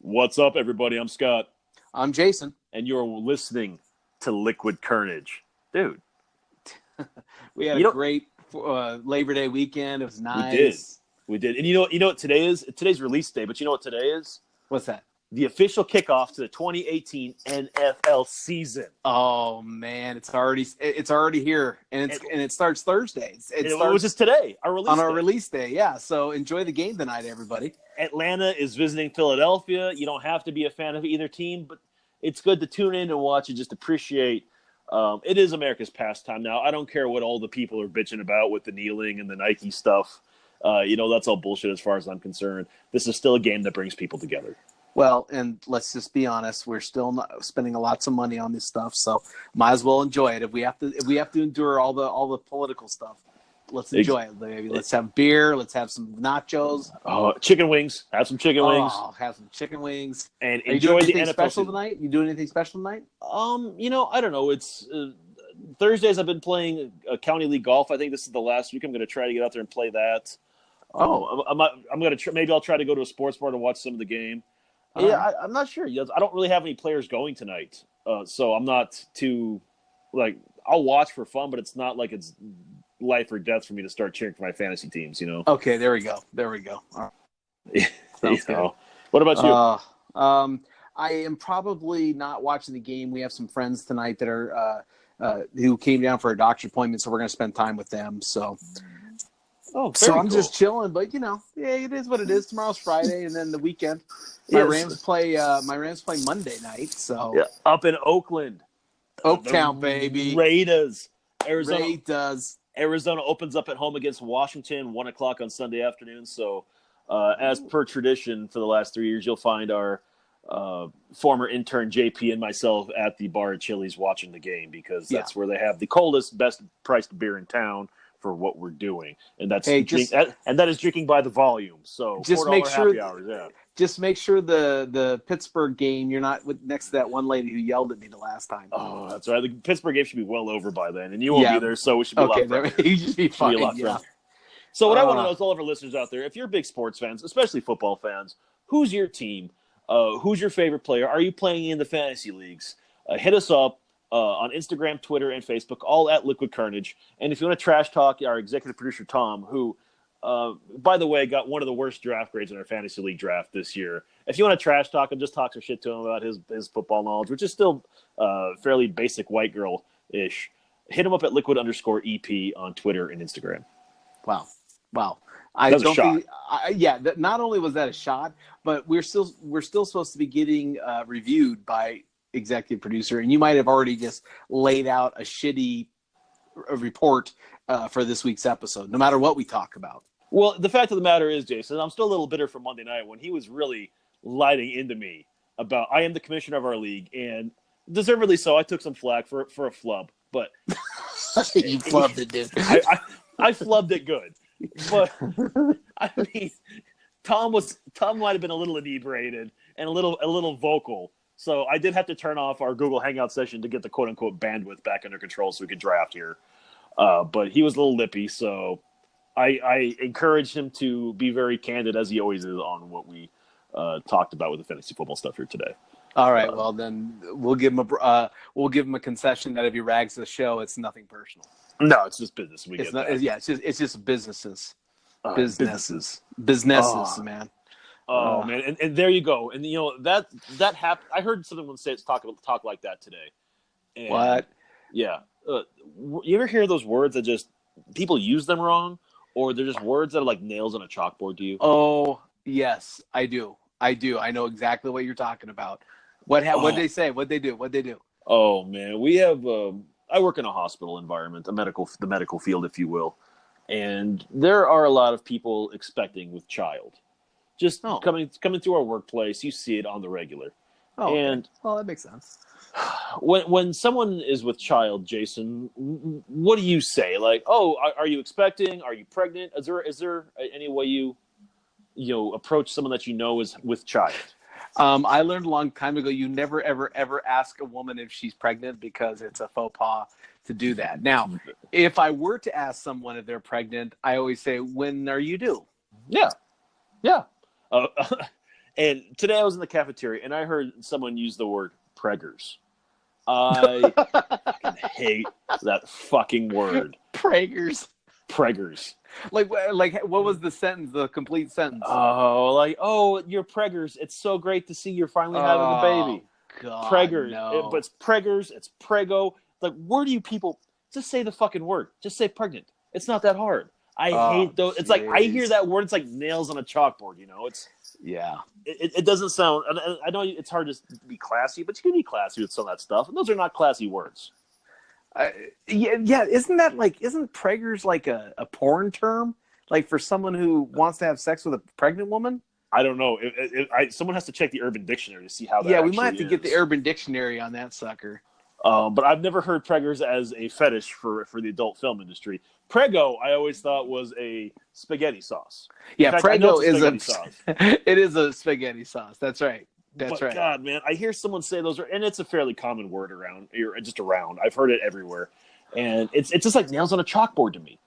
What's up, everybody? I'm Scott, I'm Jason. and you're listening to Liquid Carnage. Dude, We had you a know, great Labor Day weekend. It was we did. nice. We did. And you know what today is? Today's release day, but you know what today is? What's that? The official kickoff to the 2018 NFL season. Oh man, it's already here, and it starts Thursday. It It was starts just today, our release on our day. release day. Yeah, so enjoy the game tonight, everybody. Atlanta is visiting Philadelphia. You don't have to be a fan of either team, but it's good to tune in and watch and just appreciate. It is America's pastime now. I don't care what all the people are bitching about with the kneeling and the Nike stuff. That's all bullshit as far as I'm concerned. This is still a game that brings people together. Well, and let's just be honest, we're still not spending lots of money on this stuff, so might as well enjoy it. If we have to endure all the political stuff, let's enjoy it, baby. Let's have beer. Let's have some nachos. Chicken wings. Have some chicken wings. Have some chicken wings. And Are you enjoy doing the anything NFL special season. tonight? You doing anything special tonight? I don't know. It's Thursdays. I've been playing county league golf. I think this is the last week. I'm going to try to get out there and play that. I'm going to maybe I'll try to go to a sports bar to watch some of the game. I'm not sure. I don't really have any players going tonight, so I'm not too I'll watch for fun, but it's not like it's life or death for me to start cheering for my fantasy teams. Okay, there we go. All right. Sounds good. What about you? I am probably not watching the game. We have some friends tonight that are who came down for a doctor's appointment, so we're going to spend time with them. So I'm cool. just chilling, but it is what it is. Tomorrow's Friday, and then the weekend. My Yes. Rams play Monday night. So Up in Oakland, Oaktown, baby. Raiders, Arizona opens up at home against Washington, 1:00 on Sunday afternoon. So, as per tradition for the last 3 years, you'll find our former intern JP and myself at the bar at Chili's watching the game because that's where they have the coldest, best priced beer in town for what we're doing, and that is drinking by the volume. So just make sure happy hours, Just make sure the Pittsburgh game, you're not next to that one lady who yelled at me the last time. Oh, that's right. The Pittsburgh game should be well over by then, and you won't be there, so we should be a lot friendlier. You should be fine. So what I want to know is all of our listeners out there, if you're big sports fans, especially football fans, who's your team? Who's your favorite player? Are you playing in the fantasy leagues? Hit us up on Instagram, Twitter, and Facebook, all at Liquid Carnage. And if you want to trash talk our executive producer, Tom, who, by the way, got one of the worst draft grades in our fantasy league draft this year. If you want to trash talk him, just talk some shit to him about his football knowledge, which is still fairly basic white girl-ish. Hit him up at liquid_EP on Twitter and Instagram. Wow. Not only was that a shot, but we're still supposed to be getting reviewed by executive producer, and you might have already just laid out a shitty report for this week's episode, no matter what we talk about. Well, the fact of the matter is, Jason, I'm still a little bitter from Monday night when he was really lighting into me about I am the commissioner of our league, and deservedly so. I took some flack for a flub, but you flubbed it, dude. I flubbed it good, but I mean, Tom might have been a little inebriated and a little vocal. So I did have to turn off our Google Hangout session to get the quote-unquote bandwidth back under control so we could draft here. But he was a little lippy, so I encouraged him to be very candid, as he always is, on what we talked about with the fantasy football stuff here today. All right, well then we'll give him a concession that if he rags the show, it's nothing personal. No, it's just business. It's just businesses, man. Oh man, and there you go. And that happened. I heard someone talk like that today. And, what? Yeah. You ever hear those words that just people use them wrong, or they're just words that are like nails on a chalkboard to you? Oh yes, I do. I know exactly what you're talking about. What'd they say? What'd they do? Oh man, we have. I work in a hospital environment, the medical field, if you will, and there are a lot of people expecting with child. Just coming through our workplace, you see it on the regular. Oh, and well, that makes sense. When someone is with child, Jason, what do you say? Like, oh, are you expecting? Are you pregnant? Is there any way you approach someone that you know is with child? I learned a long time ago you never, ever, ever ask a woman if she's pregnant because it's a faux pas to do that. Now, if I were to ask someone if they're pregnant, I always say, when are you due? Yeah. And today I was in the cafeteria, and I heard someone use the word preggers. I hate that fucking word. Preggers. Preggers. Like what was the sentence? The complete sentence? You're preggers. It's so great to see you're finally having a baby. God, Preggers. no. But it's preggers. It's prego. Like, where do you people just say the fucking word? Just say pregnant. It's not that hard. I hate those. It's like I hear that word. It's like nails on a chalkboard. It doesn't sound. I know it's hard to be classy, but you can be classy with some of that stuff. And those are not classy words. Isn't preggers like a porn term? Like for someone who wants to have sex with a pregnant woman? I don't know. Someone has to check the Urban Dictionary to see how that Yeah, we might have to get the Urban Dictionary on that sucker. But I've never heard preggers as a fetish for the adult film industry. Prego, I always thought was a spaghetti sauce. Yeah, prego is a sauce. It is a spaghetti sauce. That's right. That's right. God, man, I hear someone say those and it's a fairly common word around. I've heard it everywhere, and it's just like nails on a chalkboard to me.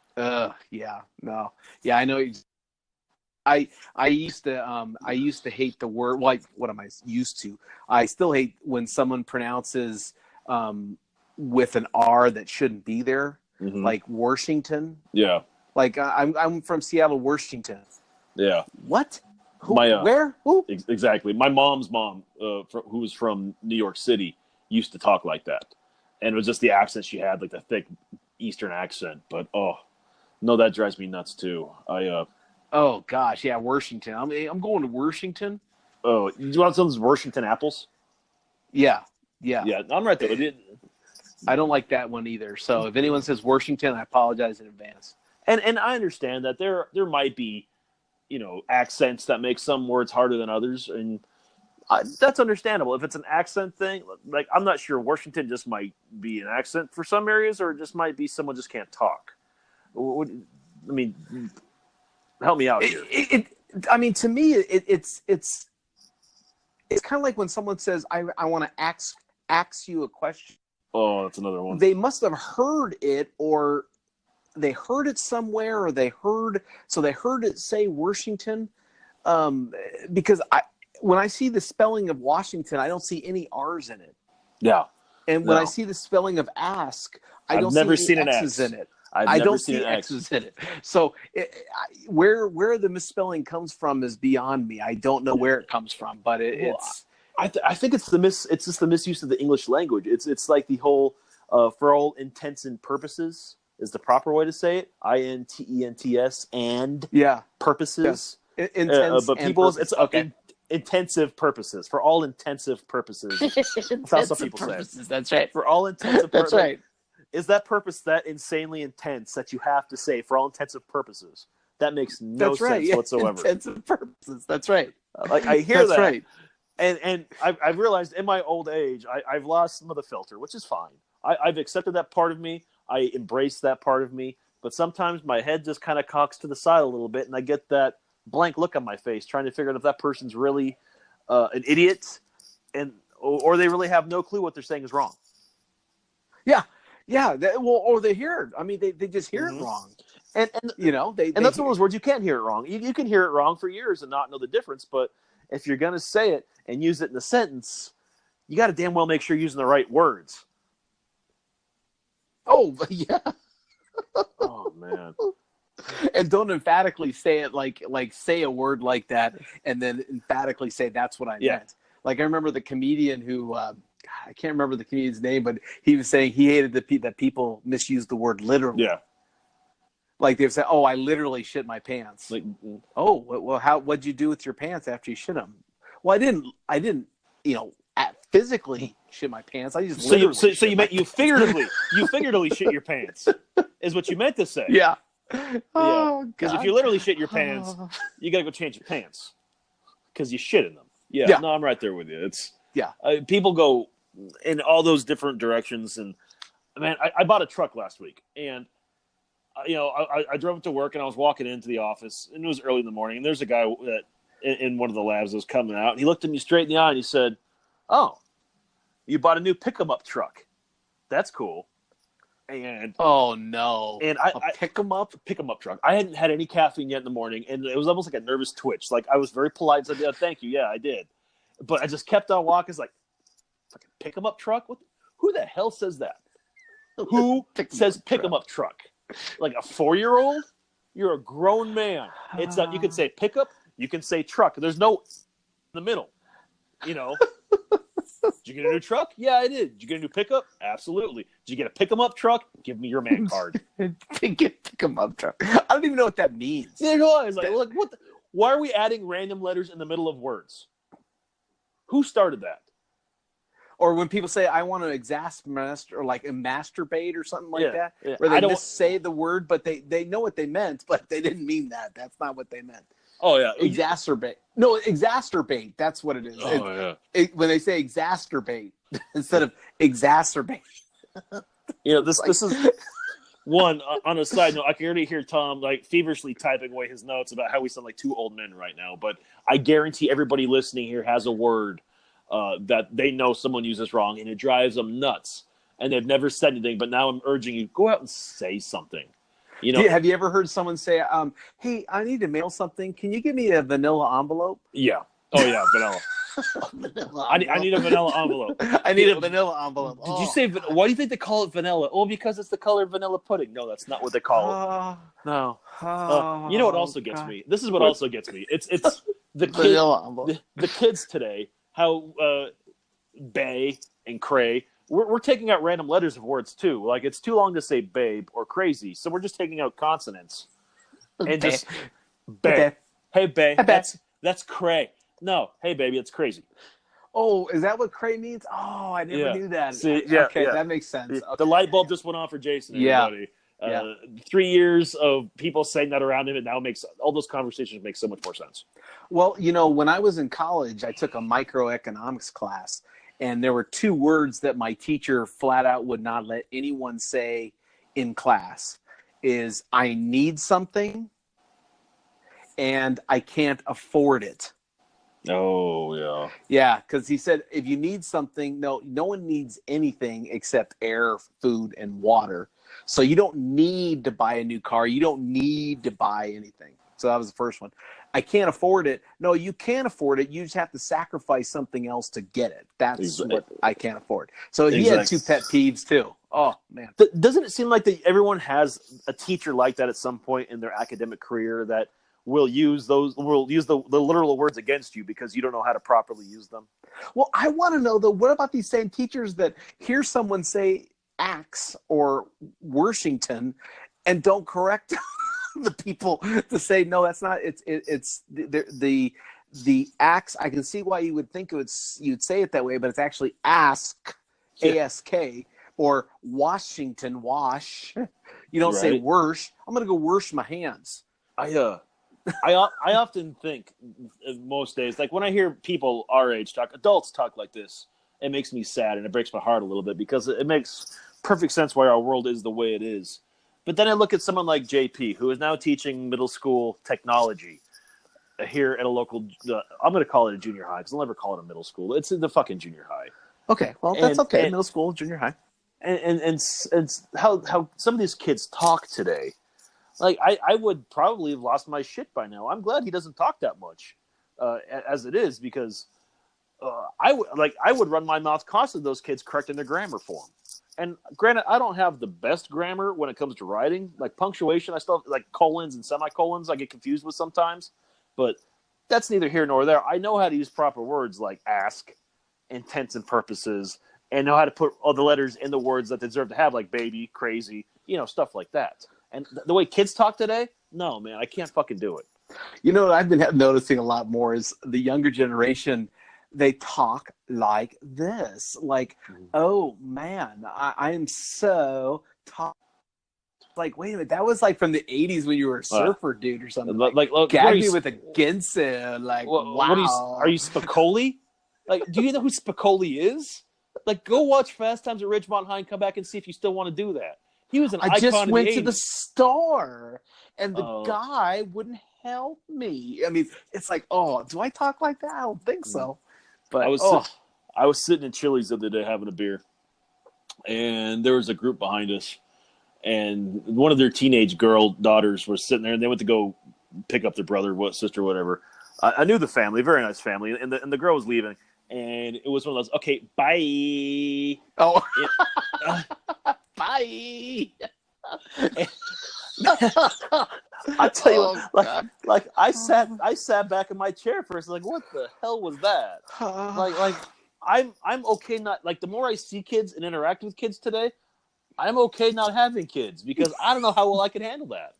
Yeah, no, yeah, I know. I used to hate the word. Like, what am I used to? I still hate when someone pronounces with an R that shouldn't be there, like Washington. Yeah. Like I'm from Seattle, Washington. Yeah. What? Where? Who? Exactly. My mom's mom, who was from New York City, used to talk like that, and it was just the accent she had, like the thick Eastern accent. But no, that drives me nuts too. Oh gosh, yeah, Washington. I'm going to Washington. Oh, you want some of those Washington apples? Yeah. I'm right there. I don't like that one either. So if anyone says Washington, I apologize in advance. And I understand that there might be, accents that make some words harder than others, and that's understandable. If it's an accent thing, like I'm not sure Washington just might be an accent for some areas, or it just might be someone just can't talk. Help me out here. To me, it's kind of like when someone says, "I want to ask you a question." Oh, that's another one. They must have heard it, or they heard it somewhere, or they heard it say Washington. Because when I see the spelling of Washington, I don't see any R's in it. Yeah. And when I see the spelling of ask, I don't see any X's in it. I don't see X's in it. So where the misspelling comes from is beyond me. I don't know where it comes from, but it's. I think it's just the misuse of the English language. It's like the whole for all intents and purposes is the proper way to say it. INTENTS and purposes. Yeah. Intense but people, it's okay. Intensive purposes, for all intensive purposes. That's how some people say it. That's right. For all intensive purposes. That's right. Is that purpose that insanely intense that you have to say for all intensive purposes? That makes no sense whatsoever. Intensive purposes. That's right. Like I hear that. That's right. And I've realized in my old age, I've lost some of the filter, which is fine. I've accepted that part of me. I embrace that part of me. But sometimes my head just kind of cocks to the side a little bit, and I get that blank look on my face trying to figure out if that person's really an idiot or they really have no clue what they're saying is wrong. Yeah. Or they hear it. I mean, they just hear it wrong. And that's one of those words you can't hear it wrong. You can hear it wrong for years and not know the difference. But if you're going to say it and use it in a sentence, you got to damn well make sure you're using the right words. Oh, yeah. Oh, man. And don't emphatically say it like say a word like that and then emphatically say that's what I meant. Like I remember the comedian who I can't remember the comedian's name, but he was saying he hated that people misuse the word literally. Yeah. Like they would say, "Oh, I literally shit my pants." Like, oh, well, what'd you do with your pants after you shit them? Well, I didn't, physically shit my pants. I just so you meant you figuratively shit your pants is what you meant to say. Yeah. Oh, because if you literally shit your pants, you got to go change your pants because you shit in them. Yeah. No, I'm right there with you. It's people go in all those different directions, and man, I bought a truck last week, and I drove it to work, and I was walking into the office, and it was early in the morning, and there's a guy that in one of the labs that was coming out, and he looked at me straight in the eye, and he said, "Oh, you bought a new pick-em-up truck? That's cool." And oh no, I pick 'em up. pick 'em up truck. I hadn't had any caffeine yet in the morning, and it was almost like a nervous twitch. Like I was very polite, said, "Thank you, yeah, I did," but I just kept on walking. It's like, fucking pick 'em up truck. Who the hell says that? Who says pick 'em up truck? Like a 4-year-old? You're a grown man. It's not. You can say pickup. You can say truck. There's no in the middle. You know. Did you get a new truck? Yeah, I did. Did you get a new pickup? Absolutely. Did you get a pick 'em up truck? Give me your man card. Pick 'em up truck. I don't even know what that means. Neither do I. Like, what? Why are we adding random letters in the middle of words? Who started that? Or when people say, I want to exasperate or like masturbate or something like that, yeah. where they say the word, but they know what they meant, but they didn't mean that. That's not what they meant. Oh, yeah. Exacerbate. No, exacerbate. That's what it is. Oh, When they say exacerbate instead of exacerbate. You know, this is one on a side note. I can already hear Tom like feverishly typing away his notes about how we sound like two old men right now. But I guarantee everybody listening here has a word that they know someone uses wrong, and it drives them nuts. And they've never said anything, but now I'm urging you, go out and say something. You know, have you ever heard someone say, hey, I need to mail something. Can you give me a vanilla envelope? Yeah. Oh, yeah, vanilla. I need a vanilla envelope. I need a vanilla envelope. Did you say, why do you think they call it vanilla? Oh, because it's the color of vanilla pudding. No, that's not what they call it. No. You know what also gets me? This is what also gets me. It's the vanilla envelope. The kids today, how Bay and Cray, we're taking out random letters of words too. Like it's too long to say babe or crazy, so we're just taking out consonants and just babe. Hey babe, that's Cray. No, hey baby, it's crazy. Oh, is that what cray means? Oh, I never knew that. See, that makes sense. Okay. The light bulb just went off for Jason. Everybody. 3 years of people saying that around him, it now makes all those conversations make so much more sense. Well, you know, when I was in college, I took a microeconomics class, and there were 2 words that my teacher flat out would not let anyone say in class is I need something and I can't afford it. Oh, yeah. Yeah, because he said if you need something, no one needs anything except air, food, and water. So you don't need to buy a new car. You don't need to buy anything. So that was the first one. I can't afford it. No, you can afford it. You just have to sacrifice something else to get it. That's what I can't afford. So he had 2 pet peeves too. Oh, man. Doesn't it seem like that everyone has a teacher like that at some point in their academic career that will use the literal words against you because you don't know how to properly use them? Well, I want to know, though, what about these same teachers that hear someone say axe or Washington and don't correct the people to say, no, that's not, it's the axe. I can see why you would think you'd say it that way, but it's actually ask, A-S-K, or Washington, wash. You don't say worsh. I'm going to go wash my hands. I often think most days, like when I hear people our age adults talk like this, it makes me sad and it breaks my heart a little bit because it makes perfect sense why our world is the way it is. But then I look at someone like JP, who is now teaching middle school technology here at a local, I'm going to call it a junior high because I'll never call it a middle school. It's in the fucking junior high. Okay, well, that's okay. Middle school, junior high. And how some of these kids talk today. Like, I would probably have lost my shit by now. I'm glad he doesn't talk that much as it is because I would run my mouth constantly those kids correcting their grammar for them. And granted, I don't have the best grammar when it comes to writing. Like punctuation, I still have, like colons and semicolons I get confused with sometimes. But that's neither here nor there. I know how to use proper words like ask, intents and purposes, and know how to put all the letters in the words that they deserve to have, like baby, crazy, stuff like that. And the way kids talk today, no, man, I can't fucking do it. You know what I've been noticing a lot more is the younger generation, they talk like this. Like, oh, man, I am so talk. Like, wait a minute, that was like from the 80s when you were a surfer dude or something. Like gag me with a Ginsen. Like, wow. Are you Spicoli? Like, do you know who Spicoli is? Like, go watch Fast Times at Ridgemont High and come back and see if you still want to do that. He was an icon. I just went to the store, and the guy wouldn't help me. I mean, it's like, oh, do I talk like that? I don't think so. But I was sitting in Chili's the other day having a beer, and there was a group behind us, and one of their teenage daughters was sitting there, and they went to go pick up their brother, sister, whatever. I knew the family, very nice family, and the girl was leaving, and it was one of those, okay, bye. Oh, bye. I tell you, like I sat back in my chair first, like, what the hell was that? Like I'm okay not, like, the more I see kids and interact with kids today, I'm okay not having kids because I don't know how well I can handle that.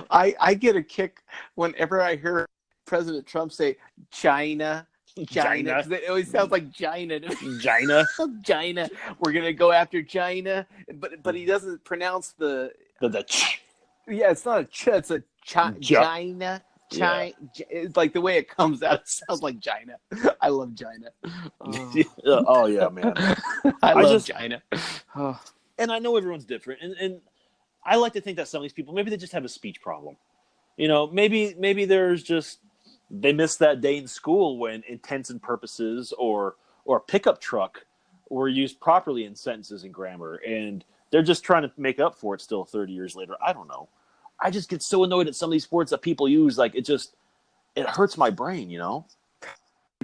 I get a kick whenever I hear President Trump say China. It always sounds like China. China. We're gonna go after China, but he doesn't pronounce the ch. Yeah, it's not a ch. It's a China. China. Yeah. It's like the way it comes out. It sounds like China. I love China. Oh yeah, man. I love China. And I know everyone's different, and I like to think that some of these people, maybe they just have a speech problem. Maybe there's just, they missed that day in school when intents and purposes or a pickup truck were used properly in sentences and grammar, and they're just trying to make up for it still 30 years later. I don't know. I just get so annoyed at some of these words that people use. Like, it hurts my brain,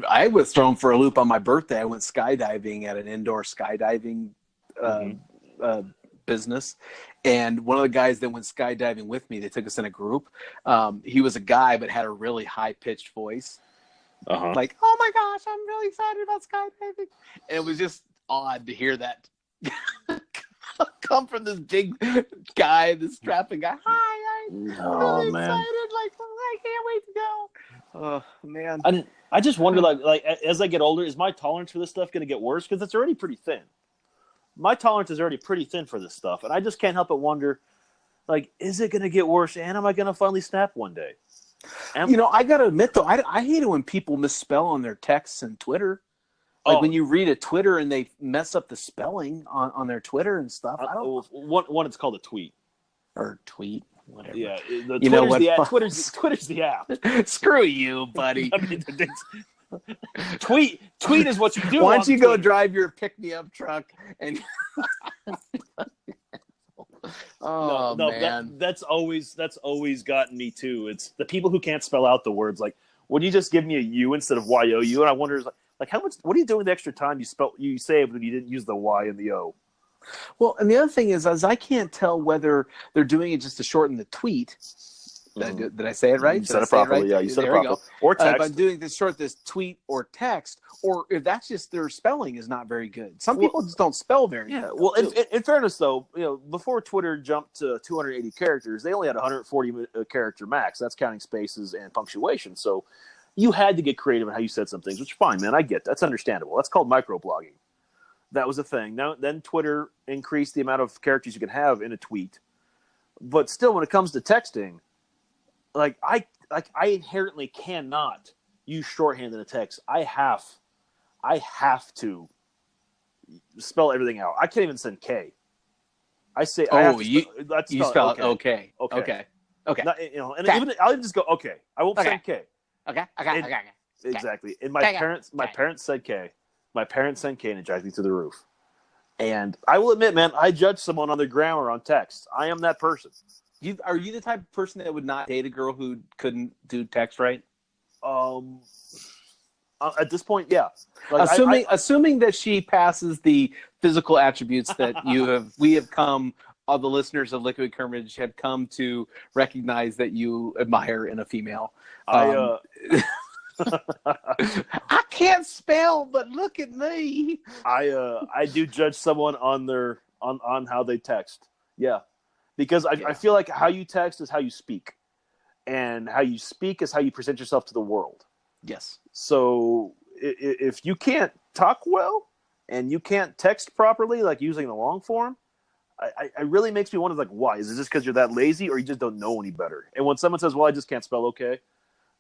I was thrown for a loop on my birthday. I went skydiving at an indoor skydiving business. And one of the guys that went skydiving with me, they took us in a group. He was a guy, but had a really high-pitched voice. Like, oh my gosh, I'm really excited about skydiving. And it was just odd to hear that come from this big guy, this strapping guy. Hi, I'm really excited. Like, I can't wait to go. Oh, man. I just wonder, like as I get older, is my tolerance for this stuff going to get worse? Because it's already pretty thin. My tolerance is already pretty thin for this stuff, and I just can't help but wonder, like, is it going to get worse, and am I going to finally snap one day? I got to admit, though, I hate it when people misspell on their texts and Twitter. Like, when you read a Twitter and they mess up the spelling on their Twitter and stuff. One, it's called a tweet. Or tweet, whatever. Yeah, Twitter's the app. Screw you, buddy. I mean, tweet is what you do. Why don't you go drive your pick-me-up truck and man. That's always gotten me too. It's the people who can't spell out the words. Like, would you just give me a U instead of Y-O-U? And I wonder, like how much, what are you doing with the extra time you saved when you didn't use the Y and the O? Well, and the other thing is I can't tell whether they're doing it just to shorten the tweet. Did I say it right? You said it properly. Right? Yeah, you said it properly. Or text. If I'm doing this tweet or text, or if that's just their spelling is not very good. Some people just don't spell very good. Yeah. Well, in fairness, though, before Twitter jumped to 280 characters, they only had 140 character max. That's counting spaces and punctuation. So you had to get creative in how you said some things, which is fine, man. I get that's understandable. That's called microblogging. That was a thing. Now, then Twitter increased the amount of characters you can have in a tweet, but still, when it comes to texting, I inherently cannot use shorthand in a text. I have to spell everything out. I can't even send K. I say, you spell it okay. Okay. Not, and even I'll even just go okay. I won't send K. Okay. Exactly. And my parents said K. My parents sent K, and it drives me through the roof. And I will admit, man, I judge someone on their grammar on text. I am that person. Are you the type of person that would not date a girl who couldn't do text right? At this point, yeah. Like, assuming that she passes the physical attributes that we have come, all the listeners of Liquid Courage have come to recognize that you admire in a female. I can't spell, but look at me. I do judge someone on how they text. Yeah. Because I feel like how you text is how you speak. And how you speak is how you present yourself to the world. Yes. So if you can't talk well and you can't text properly, like using the long form, I really makes me wonder, like, why? Is it just because you're that lazy or you just don't know any better? And when someone says, well, I just can't spell okay,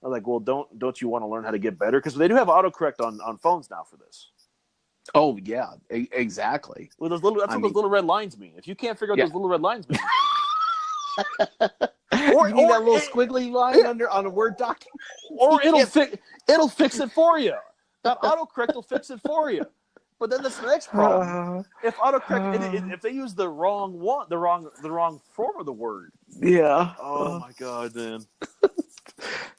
I'm like, well, don't you want to learn how to get better? Because they do have autocorrect on phones now for this. Oh, yeah, exactly. Well, those little red lines mean. If you can't figure out those little red lines mean. Or you mean that little squiggly line on a Word document? Or it'll fix it for you. That autocorrect will fix it for you. But then that's the next problem. If autocorrect, if they use the wrong one, the wrong form of the word. Yeah. Oh my God, man.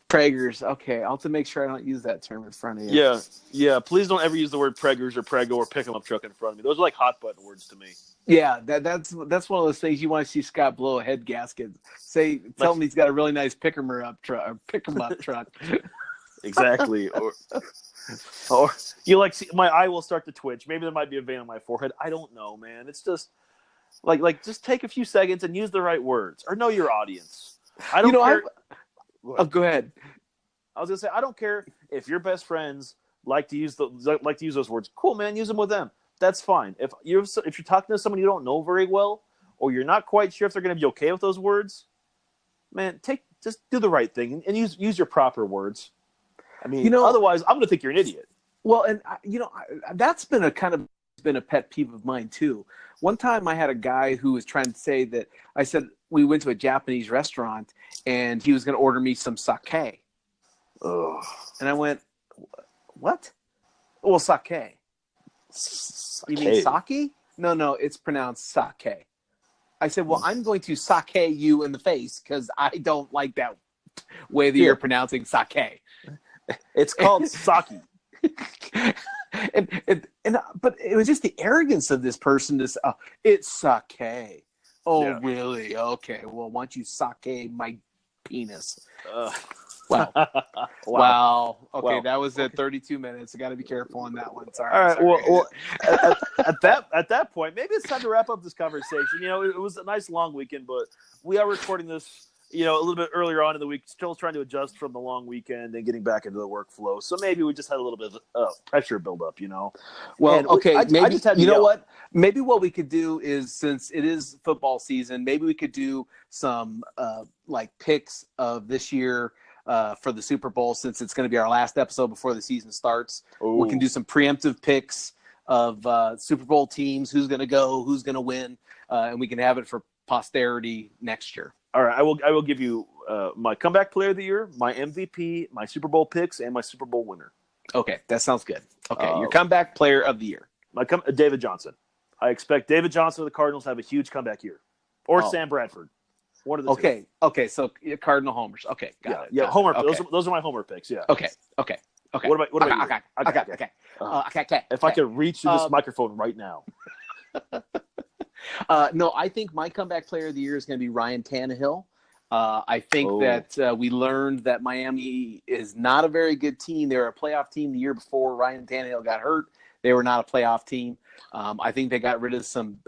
Preggers. Okay, I'll have to make sure I don't use that term in front of you. Yeah. Please don't ever use the word preggers or prego or pick 'em up truck in front of me. Those are like hot button words to me. Yeah, that's one of those things you want to see Scott blow a head gasket. Tell him he's got a really nice pick 'em up truck. Exactly. Or you my eye will start to twitch. Maybe there might be a vein on my forehead. I don't know, man. It's just just take a few seconds and use the right words or know your audience. I don't care. Go ahead. I was gonna say I don't care if your best friends like to use those words. Cool, man. Use them with them. That's fine. If you're talking to someone you don't know very well, or you're not quite sure if they're going to be okay with those words, man, just do the right thing and use your proper words. I mean, otherwise, I'm going to think you're an idiot. Well, and that's been a pet peeve of mine too. One time, I had a guy who was trying to say that I said we went to a Japanese restaurant and he was going to order me some sake. Ugh. And I went, "What? Well, sake. You mean sake? No, it's pronounced sake." I said, "Well, I'm going to sake you in the face because I don't like that way that you're pronouncing sake." It's called sake. But it was just the arrogance of this person to say, it's sake. Oh, really? Okay. Well, why don't you sake my penis? Wow. Wow. Okay, that was at 32 minutes. I got to be careful on that one. Sorry. All right. Well, at that point, maybe it's time to wrap up this conversation. It was a nice long weekend, but we are recording this, a little bit earlier on in the week, still trying to adjust from the long weekend and getting back into the workflow. So maybe we just had a little bit of pressure build up, Well, and okay, maybe what? Maybe what we could do is, since it is football season, maybe we could do some picks of this year for the Super Bowl, since it's going to be our last episode before the season starts. Ooh. We can do some preemptive picks of Super Bowl teams, who's going to go, who's going to win, and we can have it for posterity next year. All right, I will give you my comeback player of the year, my MVP, my Super Bowl picks, and my Super Bowl winner. Okay, that sounds good. Okay, your comeback player of the year. David Johnson. I expect David Johnson of the Cardinals to have a huge comeback year, or Sam Bradford. One of the two. Okay, so Cardinal homers. Okay, got it. Yeah, homer. Okay. Those are my homer picks. Yeah. Okay. What about you? Okay. If I could reach through this microphone right now. No, I think my comeback player of the year is going to be Ryan Tannehill. I think that we learned that Miami is not a very good team. They were a playoff team the year before Ryan Tannehill got hurt. They were not a playoff team. I think they got rid of some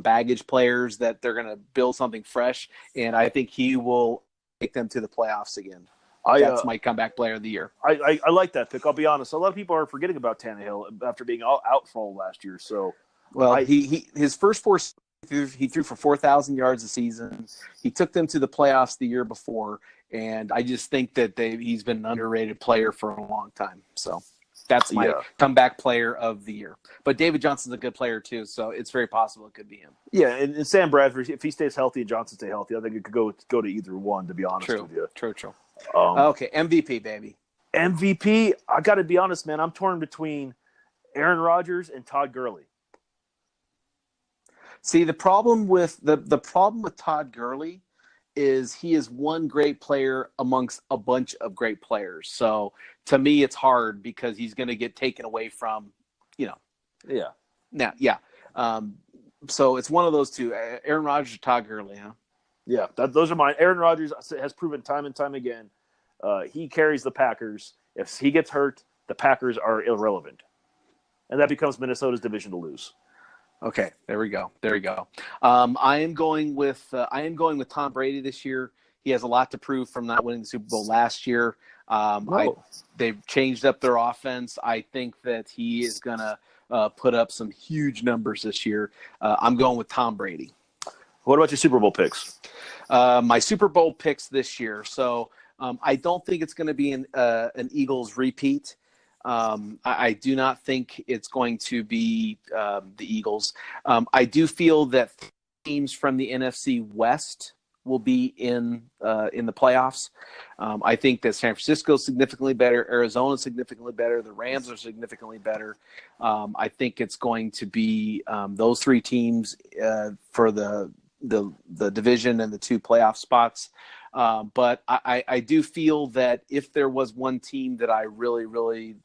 baggage players that they're going to build something fresh, and I think he will take them to the playoffs again. That's my comeback player of the year. I like that pick. I'll be honest. A lot of people are forgetting about Tannehill after being out for all last year. So, his first four, he threw for 4,000 yards a season. He took them to the playoffs the year before, and I just think that he's been an underrated player for a long time. So that's my comeback player of the year. But David Johnson's a good player too, so it's very possible it could be him. Yeah, and Sam Bradford, if he stays healthy and Johnson stay healthy, I think it could go to either one. To be honest with you, true. Okay, MVP, baby. MVP. I got to be honest, man. I'm torn between Aaron Rodgers and Todd Gurley. See, the problem with Todd Gurley is he is one great player amongst a bunch of great players. So to me, it's hard because he's going to get taken away from, Yeah. Now, yeah. So it's one of those two, Aaron Rodgers or Todd Gurley, huh? Yeah, those are mine. Aaron Rodgers has proven time and time again he carries the Packers. If he gets hurt, the Packers are irrelevant. And that becomes Minnesota's division to lose. Okay, there we go. I am going with Tom Brady this year. He has a lot to prove from not winning the Super Bowl last year. They've changed up their offense. I think that he is going to put up some huge numbers this year. I'm going with Tom Brady. What about your Super Bowl picks? My Super Bowl picks this year. So I don't think it's going to be an Eagles repeat. I do not think it's going to be the Eagles. I do feel that teams from the NFC West will be in the playoffs. I think that San Francisco is significantly better. Arizona is significantly better. The Rams are significantly better. I think it's going to be those three teams for the division and the 2 playoff spots. But I do feel that if there was one team that I really, really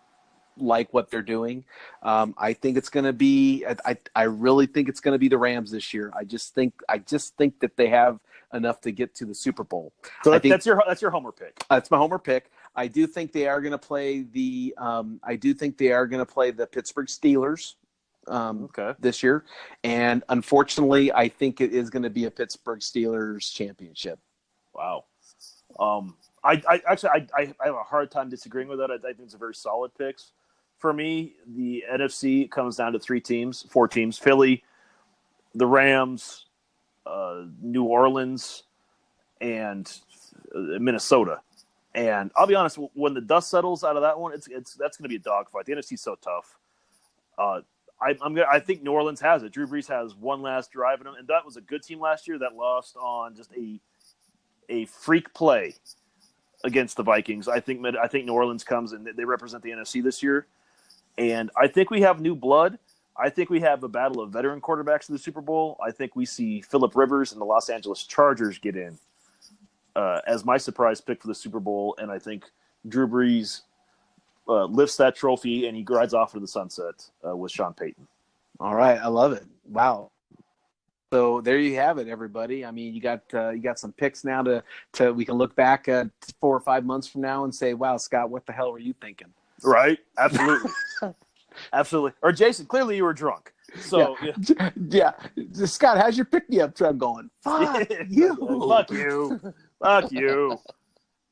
like what they're doing, I think it's going to be. I really think it's going to be the Rams this year. I just think that they have enough to get to the Super Bowl. So that's your homer pick. That's my homer pick. I do think they are going to play the. I do think they are going to play the Pittsburgh Steelers. This year, and unfortunately, I think it is going to be a Pittsburgh Steelers championship. Wow. I have a hard time disagreeing with that. I think it's a very solid picks. For me, the NFC comes down to 4 teams: Philly, the Rams, New Orleans, and Minnesota. And I'll be honest, when the dust settles out of that one, that's going to be a dogfight. The NFC is so tough. I think New Orleans has it. Drew Brees has one last drive in him, and that was a good team last year that lost on just a freak play against the Vikings. I think New Orleans comes and they represent the NFC this year, and I think we have new blood. I think we have a battle of veteran quarterbacks in the Super Bowl. I think we see Phillip Rivers and the Los Angeles Chargers get in as my surprise pick for the Super Bowl, and I think Drew Brees lifts that trophy and he rides off to the sunset with Sean Payton. All right, I love it. Wow. So there you have it, everybody. I mean, you got some picks now to we can look back at 4 or 5 months from now and say, "Wow, Scott, what the hell were you thinking?" Right? Absolutely, absolutely. Or Jason, clearly you were drunk. So yeah. Scott, how's your pick-me-up truck going? Fuck you. Fuck you. Fuck you.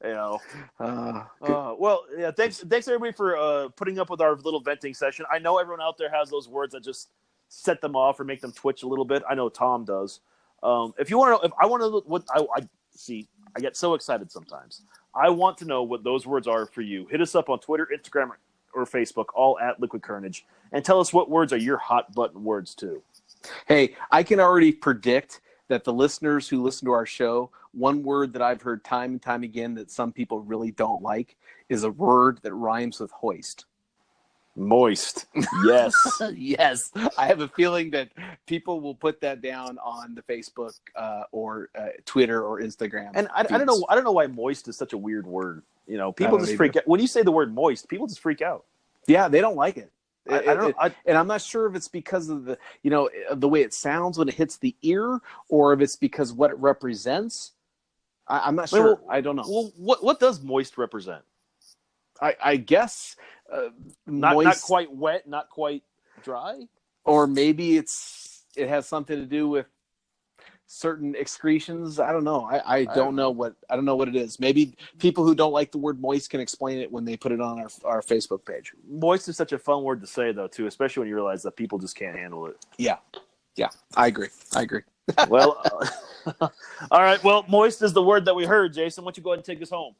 You know. Well, yeah. Thanks everybody for putting up with our little venting session. I know everyone out there has those words that just set them off or make them twitch a little bit. I know Tom does. If you want to know, if I want to know what I see, I get so excited sometimes. I want to know what those words are for you. Hit us up on Twitter, Instagram, or Facebook, all at Liquid Carnage, and tell us what words are your hot button words too. Hey, I can already predict that the listeners who listen to our show, one word that I've heard time and time again that some people really don't like is a word that rhymes with hoist. Moist. Yes. Yes. I have a feeling that people will put that down on the Facebook or Twitter or Instagram. And I don't know why moist is such a weird word. You know, people just freak out. When you say the word moist, people just freak out. Yeah, they don't like it. And I'm not sure if it's because of the way it sounds when it hits the ear, or if it's because what it represents. I'm not sure. Well, I don't know. Well, what does moist represent? I guess not moist, not quite wet, not quite dry, or maybe it has something to do with certain excretions. I don't know. I don't know what it is. Maybe people who don't like the word moist can explain it when they put it on our Facebook page. Moist is such a fun word to say though, too, especially when you realize that people just can't handle it. Yeah, I agree. Well, all right. Well, moist is the word that we heard. Jason, why don't you go ahead and take us home?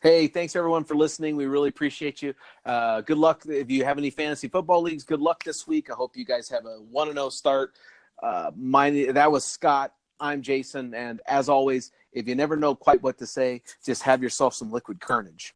Hey, thanks everyone for listening. We really appreciate you. Good luck if you have any fantasy football leagues. Good luck this week. I hope you guys have a 1-0 start. That was Scott. I'm Jason, and as always, if you never know quite what to say, just have yourself some Liquid Carnage.